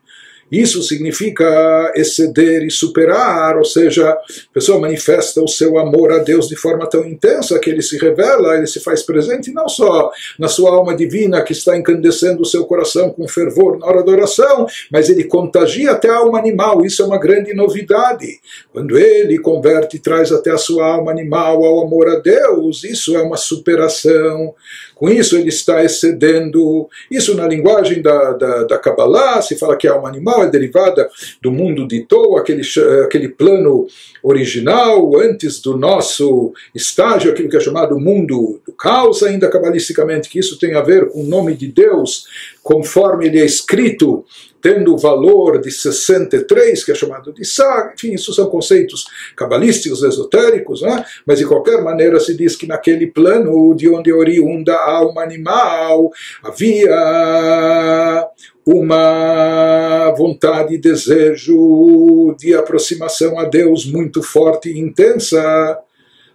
Isso significa exceder e superar, ou seja, a pessoa manifesta o seu amor a Deus de forma tão intensa que ele se revela, ele se faz presente não só na sua alma divina que está incandescendo o seu coração com fervor na hora da oração, mas ele contagia até a alma animal. Isso é uma grande novidade. Quando ele converte e traz até a sua alma animal ao amor a Deus, isso é uma superação. Com isso ele está excedendo. Isso na linguagem da Kabbalah se fala que a alma animal é derivada do mundo de Tou, aquele plano original, antes do nosso estágio, aquilo que é chamado mundo do caos, ainda cabalisticamente, que isso tem a ver com o nome de Deus, conforme ele é escrito, tendo o valor de 63, que é chamado de Sag. Enfim, isso são conceitos cabalísticos, esotéricos, né? Mas de qualquer maneira se diz que naquele plano de onde oriunda a alma animal havia uma vontade e desejo de aproximação a Deus muito forte e intensa.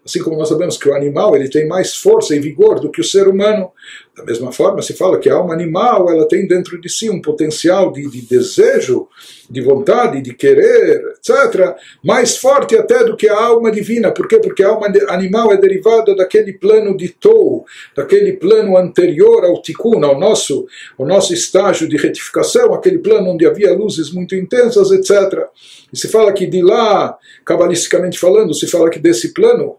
Assim como nós sabemos que o animal ele tem mais força e vigor do que o ser humano, da mesma forma se fala que a alma animal ela tem dentro de si um potencial de desejo, de vontade, de querer, etc., mais forte até do que a alma divina. Por quê? Porque a alma animal é derivada daquele plano de Tou, daquele plano anterior ao Tikkun, ao nosso estágio de retificação, aquele plano onde havia luzes muito intensas, etc. E se fala que de lá, cabalisticamente falando, se fala que desse plano,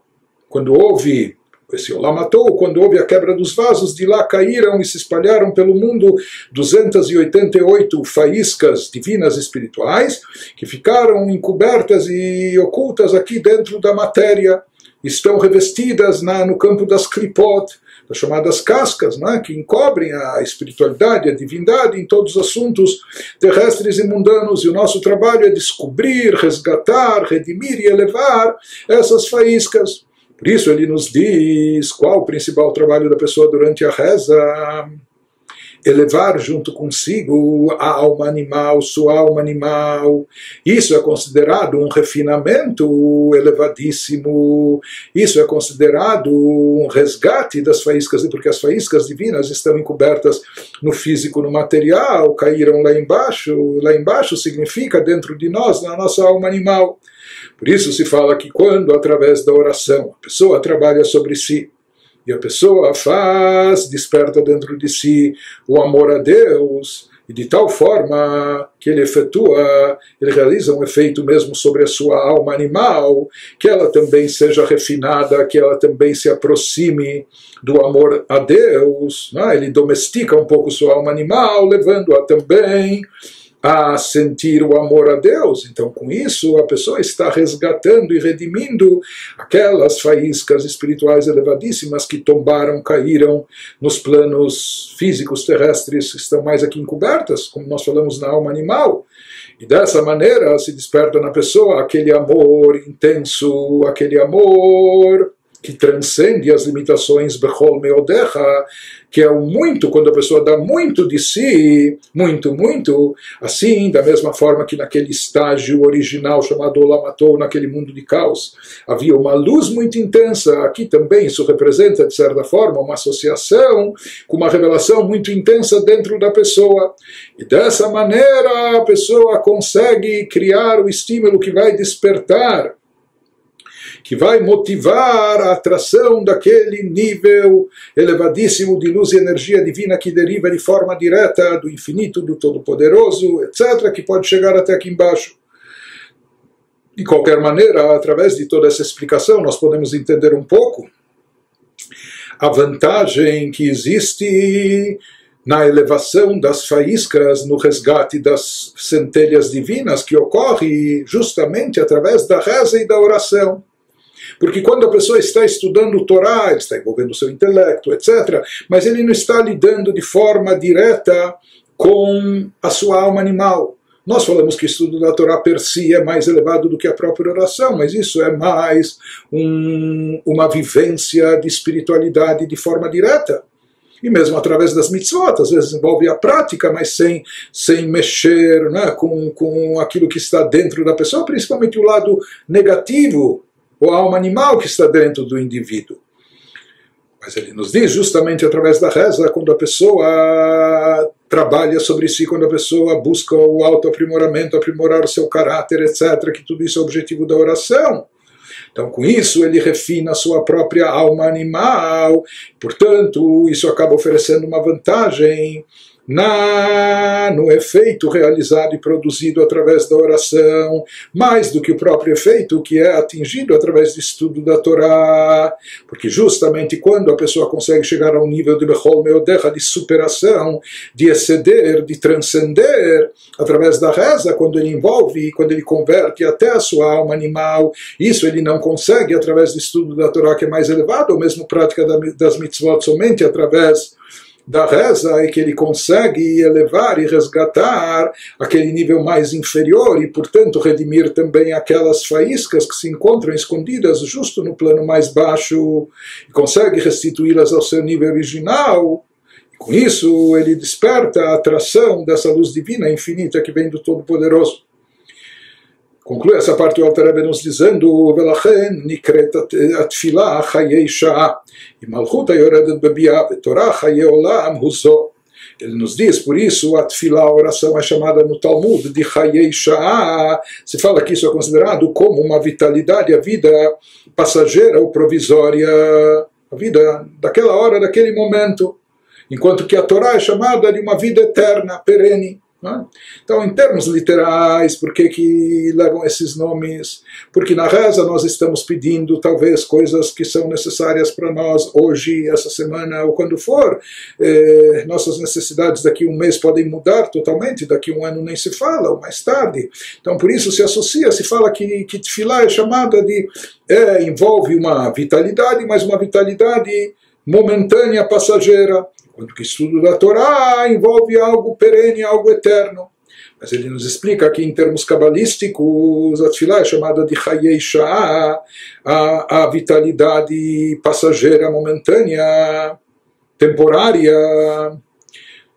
quando houve esse Olamatou, quando houve a quebra dos vasos, de lá caíram e se espalharam pelo mundo 288 faíscas divinas espirituais, que ficaram encobertas e ocultas aqui dentro da matéria, estão revestidas no campo das klipot, das chamadas cascas, né, que encobrem a espiritualidade, a divindade em todos os assuntos terrestres e mundanos, e o nosso trabalho é descobrir, resgatar, redimir e elevar essas faíscas. Por isso ele nos diz qual o principal trabalho da pessoa durante a reza: elevar junto consigo a alma animal, sua alma animal. Isso é considerado um refinamento elevadíssimo. Isso é considerado um resgate das faíscas, porque as faíscas divinas estão encobertas no físico, no material, caíram lá embaixo. Lá embaixo significa dentro de nós, na nossa alma animal. Por isso se fala que quando, através da oração, a pessoa trabalha sobre si, e a pessoa desperta dentro de si o amor a Deus, e de tal forma que ele realiza um efeito mesmo sobre a sua alma animal, que ela também seja refinada, que ela também se aproxime do amor a Deus, né? Ele domestica um pouco sua alma animal, levando-a também a sentir o amor a Deus. Então, com isso, a pessoa está resgatando e redimindo aquelas faíscas espirituais elevadíssimas que tombaram, caíram nos planos físicos terrestres, que estão mais aqui encobertas, como nós falamos na alma animal. E dessa maneira se desperta na pessoa aquele amor intenso, aquele amor que transcende as limitações Bechol Meodecha, que é o muito, quando a pessoa dá muito de si, muito, assim, da mesma forma que naquele estágio original chamado Olamatou, naquele mundo de caos, havia uma luz muito intensa, aqui também isso representa, de certa forma, uma associação com uma revelação muito intensa dentro da pessoa. E dessa maneira a pessoa consegue criar o estímulo que vai despertar, que vai motivar a atração daquele nível elevadíssimo de luz e energia divina que deriva de forma direta do infinito, do Todo-Poderoso, etc., que pode chegar até aqui embaixo. De qualquer maneira, através de toda essa explicação, nós podemos entender um pouco a vantagem que existe na elevação das faíscas, no resgate das centelhas divinas, que ocorre justamente através da reza e da oração. Porque quando a pessoa está estudando o Torá, ele está envolvendo o seu intelecto, etc., mas ele não está lidando de forma direta com a sua alma animal. Nós falamos que o estudo da Torá per si é mais elevado do que a própria oração, mas isso é mais uma vivência de espiritualidade de forma direta. E mesmo através das mitzvot, às vezes envolve a prática, mas sem mexer, né, com aquilo que está dentro da pessoa, principalmente o lado negativo, ou a alma animal que está dentro do indivíduo. Mas ele nos diz justamente através da reza, quando a pessoa trabalha sobre si, quando a pessoa busca o autoaprimoramento, aprimorar o seu caráter, etc., que tudo isso é o objetivo da oração. Então, com isso, ele refina a sua própria alma animal. Portanto, isso acaba oferecendo uma vantagem no efeito realizado e produzido através da oração, mais do que o próprio efeito que é atingido através do estudo da Torá. Porque justamente quando a pessoa consegue chegar a um nível de Bechol Meodecha, de superação, de exceder, de transcender, através da reza, quando ele envolve, quando ele converte até a sua alma animal, isso ele não consegue através do estudo da Torá, que é mais elevado, ou mesmo prática das mitzvot somente através da reza, é que ele consegue elevar e resgatar aquele nível mais inferior e, portanto, redimir também aquelas faíscas que se encontram escondidas justo no plano mais baixo e consegue restituí-las ao seu nível original. E com isso, ele desperta a atração dessa luz divina infinita que vem do Todo-Poderoso. Conclui essa parte o Alter Rebbe nos dizendo: "Velachen nikret atfilah chayei sha'ah, e malchut hayoredet bebiah, vetorah chayei olam hu zo." Ele nos diz, por isso, a atfilah, a oração, é chamada no Talmud de chayei sha'ah. Se fala que isso é considerado como uma vitalidade, a vida passageira ou provisória, a vida daquela hora, daquele momento, enquanto que a Torá é chamada de uma vida eterna, perene. Então, em termos literais, por que levam esses nomes? Porque na reza nós estamos pedindo talvez coisas que são necessárias para nós hoje, essa semana ou quando for. Nossas necessidades daqui a um mês podem mudar totalmente, daqui a um ano nem se fala, ou mais tarde. Então por isso se associa, se fala que tefilá é chamada de, envolve uma vitalidade, mas uma vitalidade momentânea, passageira. Quando o estudo da Torá envolve algo perene, algo eterno. Mas ele nos explica que em termos cabalísticos, a tefilá é chamada de chayei sha'ah, a vitalidade passageira, momentânea, temporária,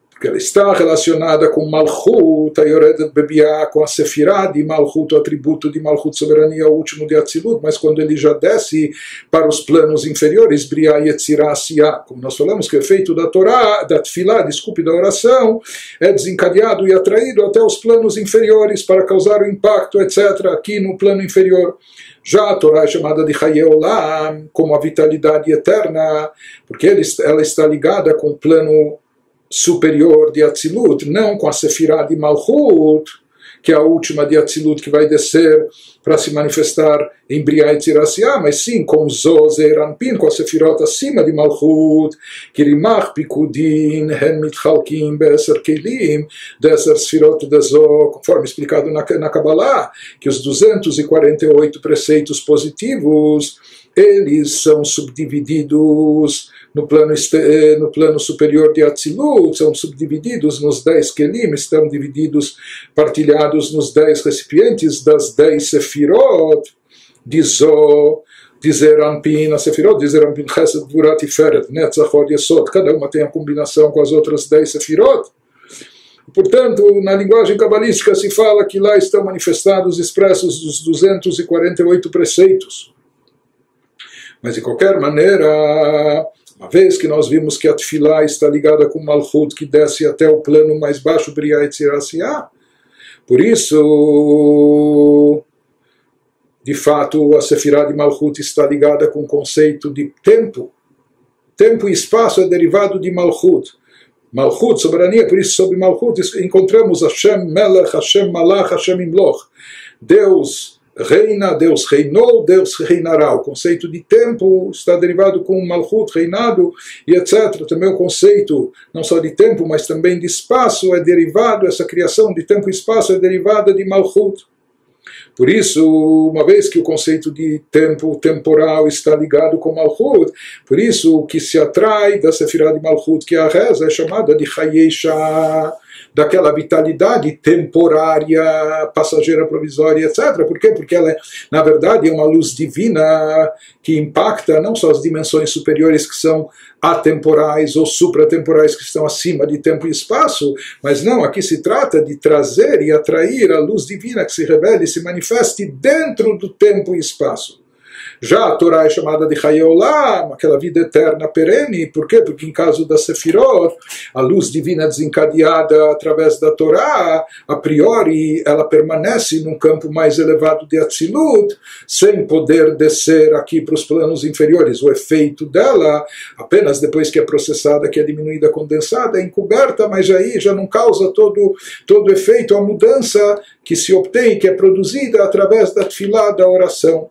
porque ela está relacionada com Malchut, a Yoredet Bebiah, com a Sefirah de Malchut, o atributo de Malchut, soberania, o último de Atzilut, mas quando ele já desce para os planos inferiores, Briah, Yetzirah, Asiyah, como nós falamos, que o efeito da Torá, da Tefilá, da oração, é desencadeado e atraído até os planos inferiores para causar o impacto, etc., aqui no plano inferior. Já a Torá é chamada de Chayei Olam, como a vitalidade eterna, porque ela está ligada com o plano superior de Atzilut, não com a Sefirah de Malchut, que é a última de Atzilut que vai descer para se manifestar em Briah e Tzirasiyah, mas sim com Zozer Anpin, com a Sefirot acima de Malchut, que Rimach Pikudin, Hen Mitchalkim, Be'eser Kelim, Deser Sefirot Dezo, conforme explicado na Kabbalah, que os 248 preceitos positivos, eles são subdivididos no plano superior de Atzilut, são subdivididos nos 10 Kelim, estão divididos, partilhados nos 10 recipientes das 10 Sefirot de Zo, dizer Anpin, a Sefirot, dizer Anpin Chesed, Gvura, Tiferet, Netzach, Hod, Yesod, cada uma tem a combinação com as outras 10 Sefirot. Portanto, na linguagem cabalística se fala que lá estão manifestados, expressos os 248 preceitos. Mas, de qualquer maneira, uma vez que nós vimos que a Tefilá está ligada com Malchut, que desce até o plano mais baixo, Briá e Tzirasiá, por isso, de fato, a Sefirá de Malchut está ligada com o conceito de tempo. Tempo e espaço é derivado de Malchut. Malchut, soberania, por isso sobre Malchut encontramos Hashem Melech, Hashem Malach, Hashem Imloch. Deus reina, Deus reinou, Deus reinará. O conceito de tempo está derivado com Malchut, reinado, e etc. Também o conceito, não só de tempo, mas também de espaço, é derivado, essa criação de tempo e espaço é derivada de Malchut. Por isso, uma vez que o conceito de tempo temporal está ligado com Malchut, por isso o que se atrai da Sefirá de Malchut, que é a reza, é chamada de Chayesha, daquela vitalidade temporária, passageira, provisória, etc. Por quê? Porque ela, na verdade, é uma luz divina que impacta não só as dimensões superiores que são atemporais ou supratemporais que estão acima de tempo e espaço, mas não, aqui se trata de trazer e atrair a luz divina que se revele e se manifeste dentro do tempo e espaço. Já a Torá é chamada de Chayei Olam, aquela vida eterna perene. Por quê? Porque em caso da Sefirot, a luz divina desencadeada através da Torá, a priori ela permanece num campo mais elevado de Atzilut, sem poder descer aqui para os planos inferiores. O efeito dela, apenas depois que é processada, que é diminuída, condensada, é encoberta, mas aí já não causa todo o efeito, a mudança que se obtém, que é produzida através da tefilá, da oração.